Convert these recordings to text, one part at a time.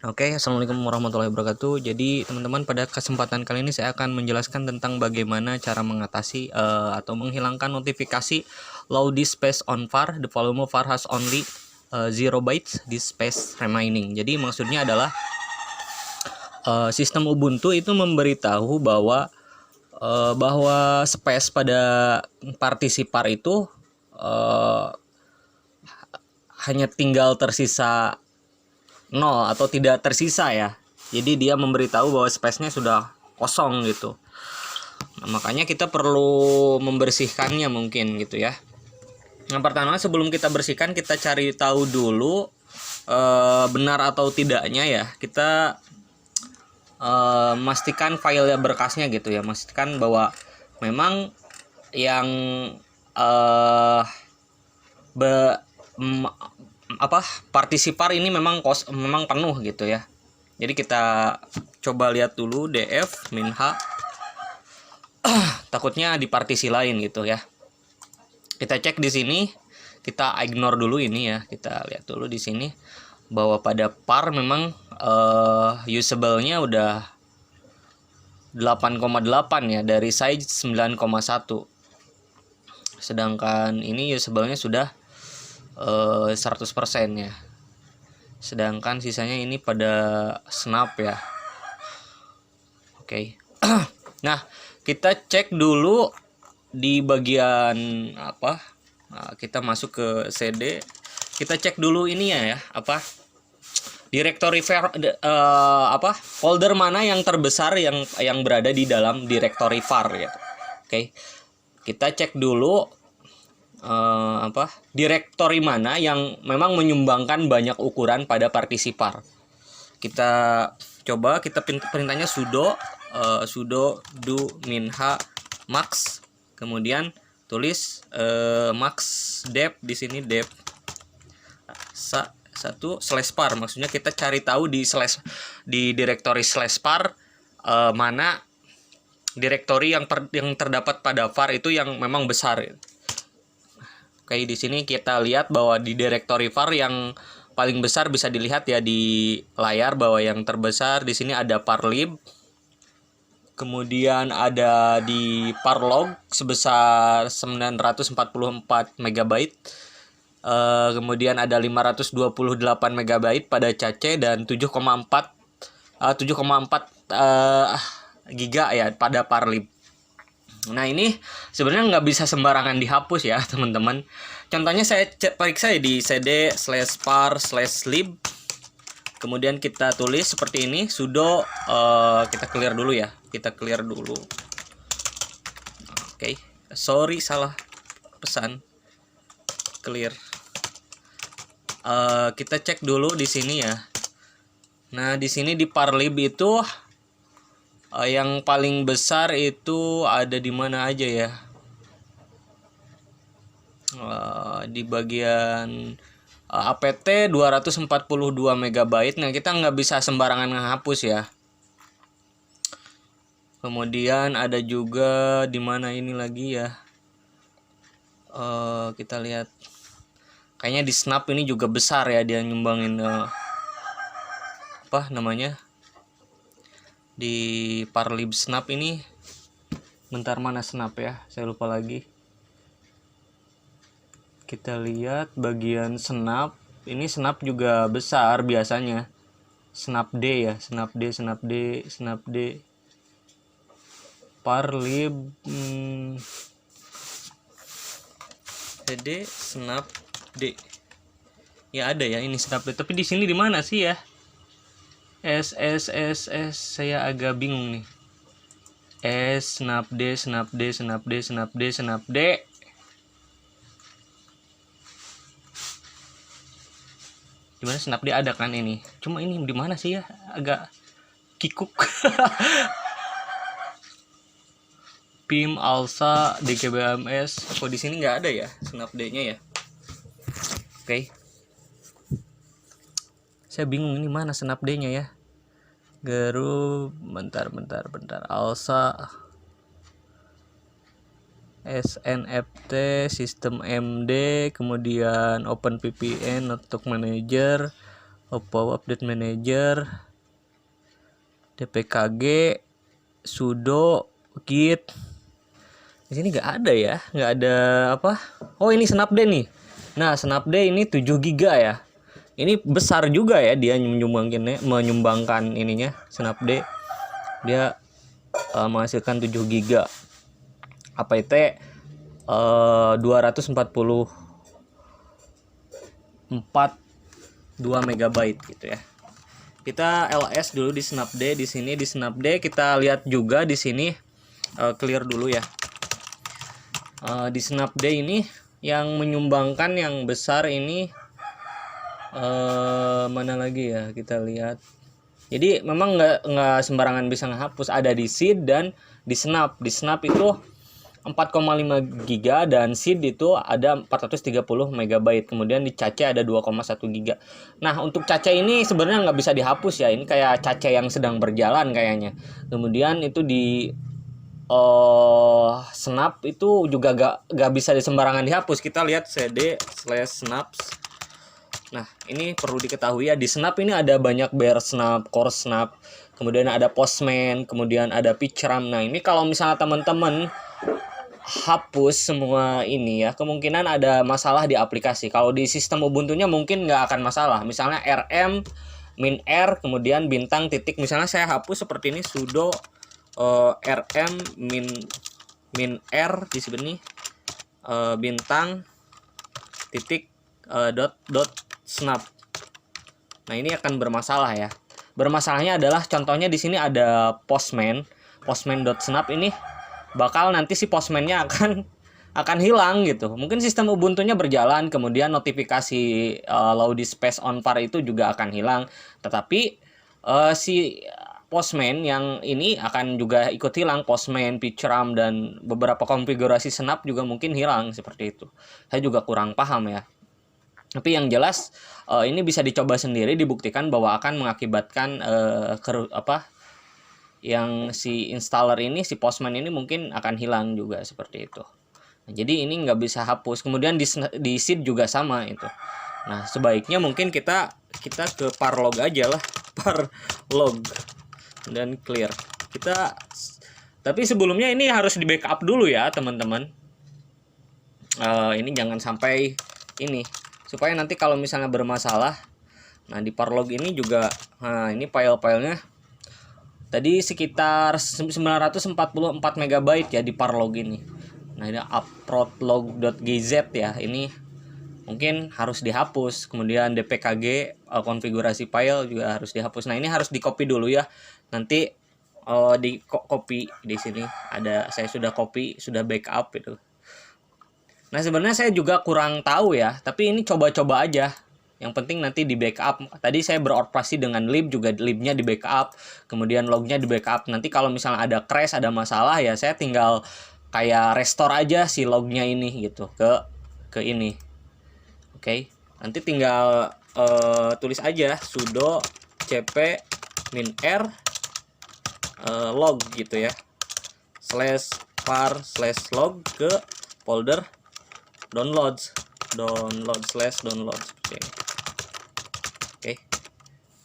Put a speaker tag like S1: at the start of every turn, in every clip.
S1: Oke, assalamualaikum warahmatullahi wabarakatuh. Jadi teman-teman, pada kesempatan kali ini saya akan menjelaskan tentang bagaimana cara mengatasi atau menghilangkan notifikasi low disk space on var. The volume of var has only 0 bytes disk space remaining. Jadi maksudnya adalah sistem Ubuntu itu memberitahu bahwa space pada partisi var itu hanya tinggal tersisa 0 atau tidak tersisa ya. Jadi dia memberitahu bahwa space-nya sudah kosong gitu. Nah, makanya kita perlu membersihkannya mungkin gitu ya. Yang pertama, sebelum kita bersihkan, kita cari tahu dulu benar atau tidaknya ya. Kita memastikan file berkasnya gitu ya. Memastikan bahwa memang yang partisi var ini memang penuh gitu ya. Jadi kita coba lihat dulu df -h takutnya di partisi lain gitu ya. Kita cek di sini, kita ignore dulu ini ya. Kita lihat dulu di sini bahwa pada var memang usable-nya udah 8,8 ya dari size 9,1. Sedangkan ini usable-nya sudah 100% ya. Sedangkan sisanya ini pada snap ya. Oke. Nah, kita cek dulu di bagian apa? Nah, kita masuk ke CD. Kita cek dulu ini ya, directory folder mana yang terbesar yang berada di dalam directory var gitu. Oke. Kita cek dulu directory mana yang memang menyumbangkan banyak ukuran pada partisi var. Kita coba, kita perintahnya sudo do -h max, kemudian tulis max dep di sini dep 1/var. Maksudnya kita cari tahu di directory /var mana directory yang terdapat pada var itu yang memang besar. Oke, di sini kita lihat bahwa di directory var yang paling besar bisa dilihat ya di layar bahwa yang terbesar di sini ada parlib. Kemudian ada di parlog sebesar 944 MB. Kemudian ada 528 MB pada cache dan 7,4 giga ya pada parlib. Nah, ini sebenarnya nggak bisa sembarangan dihapus ya teman-teman. Contohnya saya periksa ya di cd/var/lib. Kemudian kita tulis seperti ini, sudo kita clear dulu ya. Kita clear dulu. Oke, sorry salah pesan. Clear. Kita cek dulu di sini ya. Nah, di sini di parlib itu yang paling besar itu ada di mana aja ya? Di bagian apt 242 MB. Nah, kita nggak bisa sembarangan ngehapus ya. Kemudian ada juga di mana ini lagi ya? Kita lihat. Kayaknya di snap ini juga besar ya, dia nyumbangin di parlib snap ini. Bentar, mana snap ya, saya lupa lagi. Kita lihat bagian snap, ini snap juga besar biasanya. Snap D ya, snap D parlib CD snap D ya, ada ya ini snap D, tapi di sini di mana sih ya? Saya agak bingung nih. Snap D. Gimana snap D ada kan ini? Cuma ini di mana sih ya? Agak kikuk. PIM ALSA DGBMS. Kok di sini nggak ada ya snap D-nya ya? Oke. Saya bingung ini mana snap D-nya ya. Garu, bentar. ALSA SNFT sistem MD, kemudian OpenVPN Network Manager, update manager, dpkg, sudo, git. Di sini nggak ada ya, nggak ada apa. Oh, ini snapd nih. Nah, snapd ini 7 GB ya. Ini besar juga ya, dia menyumbangkan ininya snapd. Dia menghasilkan 7 GB. Apa itu? 244 2 MB gitu ya. Kita ls dulu di snapd. Di sini di snapd kita lihat juga di sini, clear dulu ya. Di snapd ini yang menyumbangkan yang besar ini mana lagi ya, kita lihat. Jadi memang nggak sembarangan bisa ngehapus. Ada di seed dan di snap. Di snap itu 4,5 GB dan seed itu ada 430 MB. Kemudian di cache ada 2,1 GB. Nah, untuk cache ini sebenarnya nggak bisa dihapus ya. Ini kayak cache yang sedang berjalan kayaknya. Kemudian itu di snap itu juga gak bisa sembarangan dihapus. Kita lihat cd/snaps. Nah, ini perlu diketahui ya, di snap ini ada banyak bare snap, core snap, kemudian ada postman, kemudian ada picram. Nah, ini kalau misalnya teman-teman hapus semua ini ya, kemungkinan ada masalah di aplikasi. Kalau di sistem Ubuntu-nya mungkin nggak akan masalah. Misalnya rm -r kemudian bintang titik, misalnya saya hapus seperti ini, sudo rm -r di sini bintang titik dot snap. Nah, ini akan bermasalah ya. Bermasalahnya adalah contohnya di sini ada postman.snap ini bakal nanti si postman-nya akan hilang gitu. Mungkin sistem Ubuntu-nya berjalan, kemudian notifikasi load space on var itu juga akan hilang, tetapi si postman yang ini akan juga ikut hilang. Postman, picram, dan beberapa konfigurasi snap juga mungkin hilang seperti itu. Saya juga kurang paham ya. Tapi yang jelas ini bisa dicoba sendiri, dibuktikan bahwa akan mengakibatkan yang si installer ini, si postman ini mungkin akan hilang juga seperti itu. Nah, jadi ini nggak bisa hapus. Kemudian di seed juga sama itu. Nah, sebaiknya mungkin kita ke parlog aja lah, parlog dan clear. Tapi sebelumnya ini harus di backup dulu ya teman-teman. Ini jangan sampai ini, supaya nanti kalau misalnya bermasalah. Nah, di parlog ini juga, nah ini file-filenya tadi sekitar 944 MB ya di parlog ini. Nah, ini uploadlog.gz ya, ini mungkin harus dihapus. Kemudian dpkg konfigurasi file juga harus dihapus. Nah, ini harus di copy dulu ya. Nanti di copy di sini ada, saya sudah copy, sudah backup itu. Nah, sebenarnya saya juga kurang tahu ya, tapi ini coba-coba aja. Yang penting nanti di backup. Tadi saya beroperasi dengan lib, juga libnya di backup, kemudian lognya di backup. Nanti kalau misalnya ada crash, ada masalah ya, saya tinggal kayak restore aja si lognya ini gitu ke ini. Oke. Nanti tinggal tulis aja sudo cp -r log gitu ya, /var/log ke folder downloads seperti ini. Oke.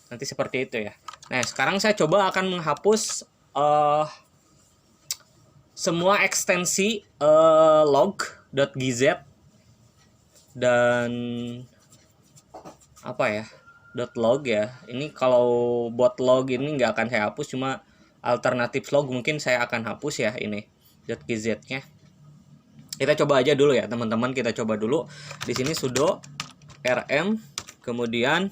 S1: Nanti seperti itu ya. Nah, sekarang saya coba akan menghapus semua ekstensi log.gz dan apa ya, .log ya. Ini kalau buat log ini nggak akan saya hapus, cuma alternatif log mungkin saya akan hapus ya, ini .gz-nya. Kita coba aja dulu ya teman-teman, kita coba dulu. Di sini sudo rm kemudian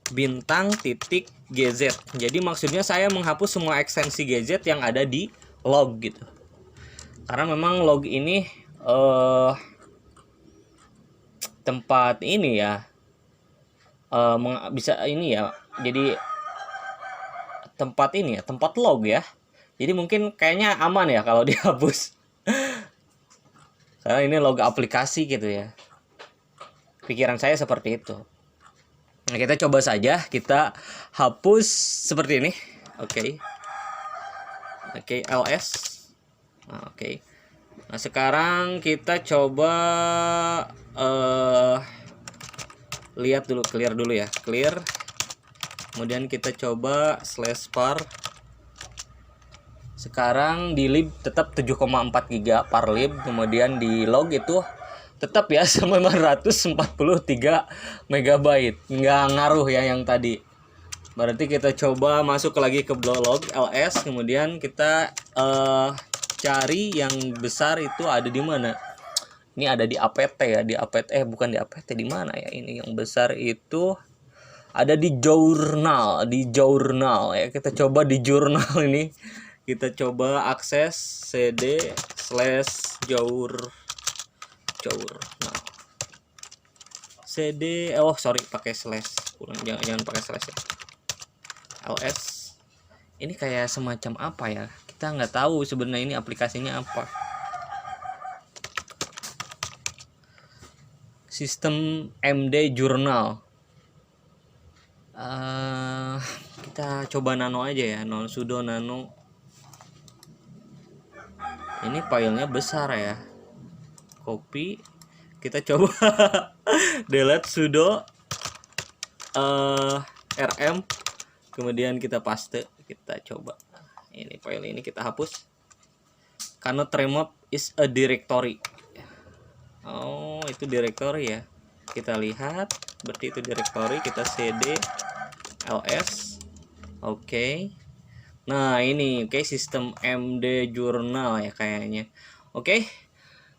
S1: bintang titik gz. Jadi maksudnya saya menghapus semua ekstensi gz yang ada di log gitu. Karena memang log ini tempat ini ya, bisa ini ya, jadi tempat ini ya, tempat log ya. Jadi mungkin kayaknya aman ya kalau dihapus. Karena ini log aplikasi gitu ya. Pikiran saya seperti itu. Nah, kita coba saja, kita hapus seperti ini. Oke, ls. Nah, oke. Nah, sekarang kita coba lihat dulu, clear dulu ya. Clear kemudian kita coba slash par. Sekarang di lib tetap 7,4 GB par lib, kemudian di log itu tetap ya 943 MB. Nggak ngaruh ya yang tadi. Berarti kita coba masuk lagi ke log ls, kemudian kita cari yang besar itu ada di mana. Ini ada di apt ya, di apt bukan di apt, di mana ya ini yang besar itu ada di jurnal ya. Kita coba di jurnal ini. Kita coba akses cd slash jurnal cd, oh sorry pakai slash, jangan pakai slash ya. ls ini kayak semacam apa ya, kita nggak tahu sebenarnya ini aplikasinya apa. Sistem md jurnal. Kita coba nano aja ya, sudo nano. Ini filenya besar ya, copy, kita coba delete sudo rm, kemudian kita paste, kita coba ini file ini kita hapus. Cannot remove is a directory. Oh itu directory ya, kita lihat berarti itu directory. Kita cd ls, oke. Nah ini oke, sistem md jurnal ya kayaknya. Oke,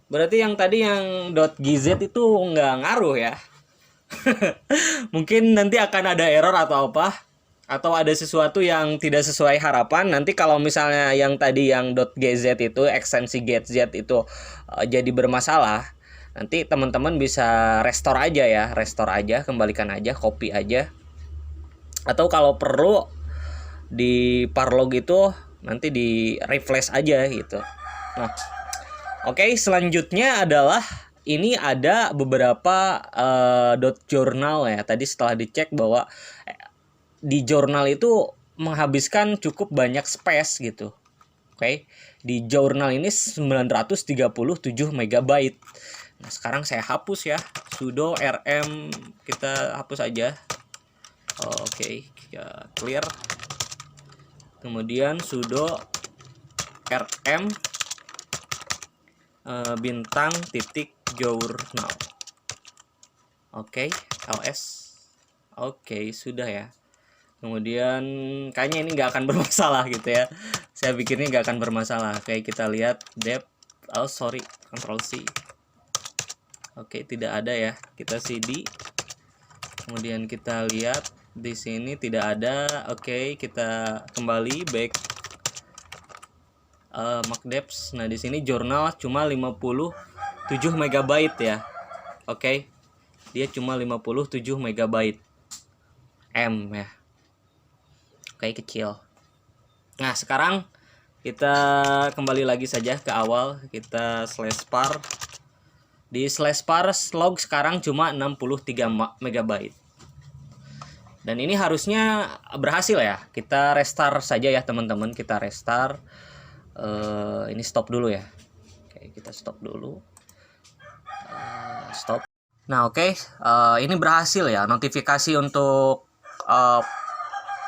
S1: berarti yang tadi yang .gz itu nggak ngaruh ya. Mungkin nanti akan ada error atau apa, atau ada sesuatu yang tidak sesuai harapan. Nanti kalau misalnya yang tadi yang .gz itu, ekstensi getz itu jadi bermasalah, nanti teman-teman bisa restore aja ya, restore aja, kembalikan aja, copy aja. Atau kalau perlu di parlog itu nanti di refresh aja gitu. Nah, oke, selanjutnya adalah ini ada beberapa .journal ya. Tadi setelah dicek bahwa di jurnal itu menghabiskan cukup banyak space gitu. Oke, di jurnal ini 937 MB. Nah, sekarang saya hapus ya, sudo rm, kita hapus aja. Oke, kita clear. Kemudian sudo rm bintang titik jurnal. Oke, ls. Oke, sudah ya. Kemudian kayaknya ini nggak akan bermasalah gitu ya. Saya pikirnya nggak akan bermasalah. Oke, kita lihat dep. Oh sorry, Ctrl C. Oke, tidak ada ya. Kita cd. Kemudian kita lihat di sini tidak ada. Oke, kita kembali back macdeps. Nah, di sini jurnal cuma 57 MB ya. Oke. Dia cuma 57 MB. M ya. Oke, kecil. Nah, sekarang kita kembali lagi saja ke awal. Kita slash par. Di slash par log sekarang cuma 63 MB. Dan ini harusnya berhasil ya. Kita restart saja ya teman-teman. Kita restart. Ini stop dulu ya. Oke, kita stop dulu. Stop. Nah oke, ini berhasil ya. Notifikasi untuk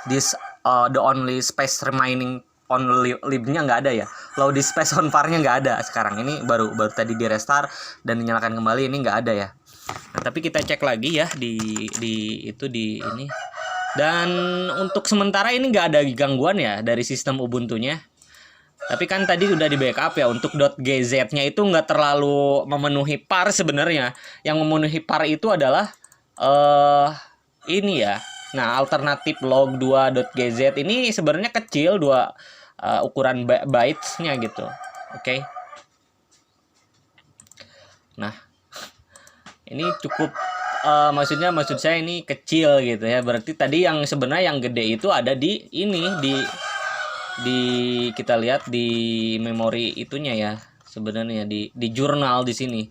S1: the only space remaining on libnya nggak ada ya. Load the space on var-nya nggak ada sekarang. Ini baru tadi di restart dan dinyalakan kembali, ini nggak ada ya. Nah tapi kita cek lagi ya di ini. Dan untuk sementara ini nggak ada gangguan ya dari sistem Ubuntu-nya. Tapi kan tadi udah di backup ya, untuk .gz-nya itu nggak terlalu memenuhi par sebenarnya. Yang memenuhi par itu adalah ini ya. Nah, alternatif log 2.gz ini sebenarnya kecil, ukuran bytes-nya gitu. Oke. Nah, ini cukup maksud saya ini kecil gitu ya. Berarti tadi yang sebenarnya yang gede itu ada di ini, di kita lihat di memori itunya ya, sebenarnya di jurnal di sini.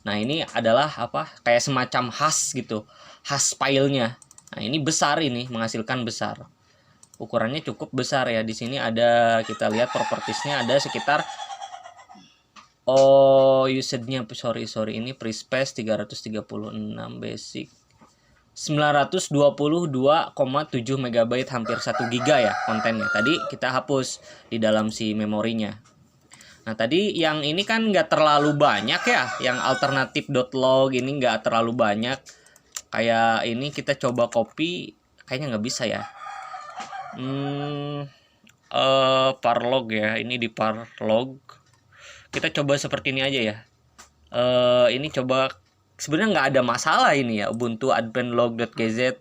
S1: Nah, ini adalah apa? Kayak semacam hash gitu. Hash filenya. Nah, ini besar, ini menghasilkan besar. Ukurannya cukup besar ya. Di sini ada, kita lihat propertiesnya ada sekitar usage-nya sorry ini free space 336 basic. 922,7 MB, hampir 1 GB ya kontennya. Tadi kita hapus di dalam si memorinya. Nah tadi yang ini kan nggak terlalu banyak ya, yang alternatif.log ini nggak terlalu banyak. Kayak ini kita coba copy, kayaknya nggak bisa ya. Parlog ya, ini di parlog. Kita coba seperti ini aja ya. Ini coba, sebenarnya nggak ada masalah ini ya, Ubuntu advancedlog.gz.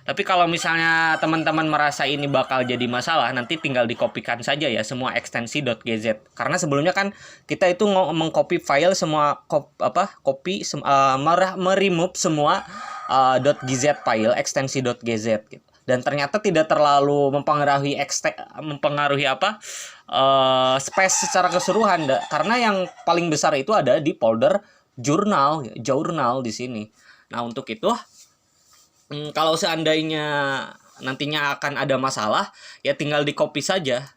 S1: Tapi kalau misalnya teman-teman merasa ini bakal jadi masalah, nanti tinggal dikopikan saja ya semua ekstensi .gz. Karena sebelumnya kan kita itu mengcopy file semua meremove semua .gz file ekstensi .gz gitu. Dan ternyata tidak terlalu mempengaruhi space secara keseluruhan, karena yang paling besar itu ada di folder jurnal di sini. Nah, untuk itu kalau seandainya nantinya akan ada masalah, ya tinggal di copy saja.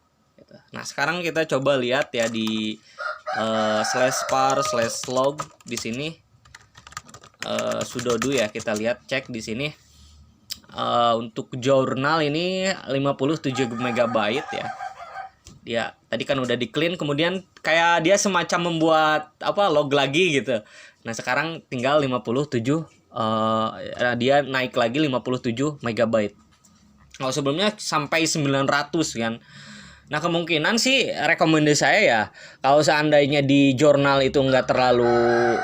S1: Nah, sekarang kita coba lihat ya di /par/log di sini, sudo do ya, kita lihat cek di sini. Untuk jurnal ini 57 MB ya. Dia tadi kan udah di clean, kemudian kayak dia semacam membuat log lagi gitu. Nah, sekarang tinggal 57, dia naik lagi 57 MB. Kalau sebelumnya sampai 900 kan. Nah, kemungkinan sih rekomendasi saya ya, kalau seandainya di jurnal itu nggak terlalu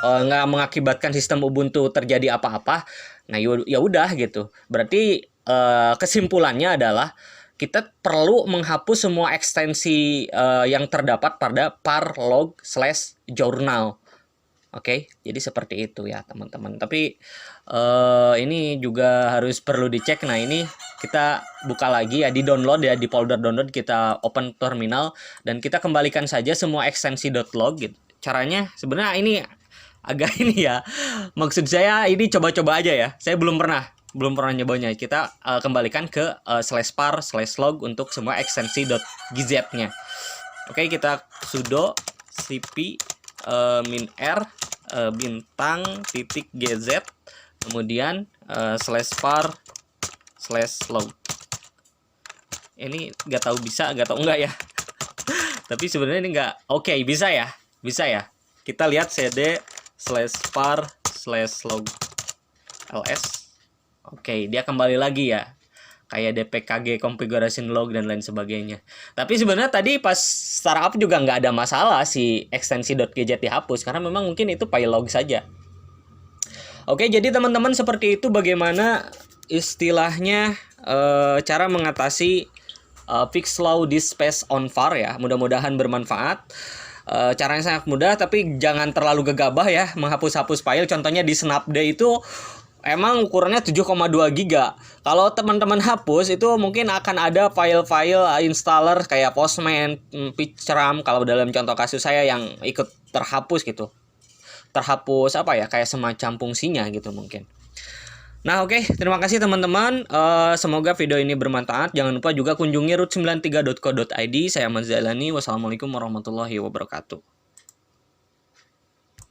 S1: nggak mengakibatkan sistem Ubuntu terjadi apa-apa, nah ya udah gitu. Berarti kesimpulannya adalah kita perlu menghapus semua ekstensi yang terdapat pada parlog/journal. Oke, jadi seperti itu ya teman-teman. Tapi ini juga harus perlu dicek. Nah, ini kita buka lagi ya, di download ya, di folder download kita open terminal dan kita kembalikan saja semua ekstensi .log gitu. Caranya sebenarnya ini agak ini ya. Maksud saya ini coba-coba aja ya. Saya belum pernah nyobanya. Kita kembalikan ke /par/log untuk semua ekstensi .gz-nya. Oke, kita sudo cp -r bintang.gz, kemudian /par/log. Ini nggak tahu bisa, nggak tahu enggak ya. Tapi sebenarnya ini nggak oke, bisa ya. Kita lihat cd /par/log ls. Oke, dia kembali lagi ya, kayak dpkg configuration log dan lain sebagainya. Tapi sebenarnya tadi pas startup juga nggak ada masalah si ekstensi .gz dihapus, karena memang mungkin itu file log saja. Oke, jadi teman-teman seperti itu bagaimana istilahnya cara mengatasi fix slow disk space on var ya. Mudah-mudahan bermanfaat. Caranya sangat mudah, tapi jangan terlalu gegabah ya menghapus-hapus file. Contohnya di Snapd itu emang ukurannya 7,2 GB. Kalau teman-teman hapus itu mungkin akan ada file-file installer kayak Postman, PageRank kalau dalam contoh kasus saya yang ikut terhapus gitu. Terhapus kayak semacam fungsinya gitu mungkin. Nah, oke, terima kasih teman-teman. Semoga video ini bermanfaat. Jangan lupa juga kunjungi root93.co.id. Saya Ahmad Zailani. Wassalamualaikum warahmatullahi wabarakatuh.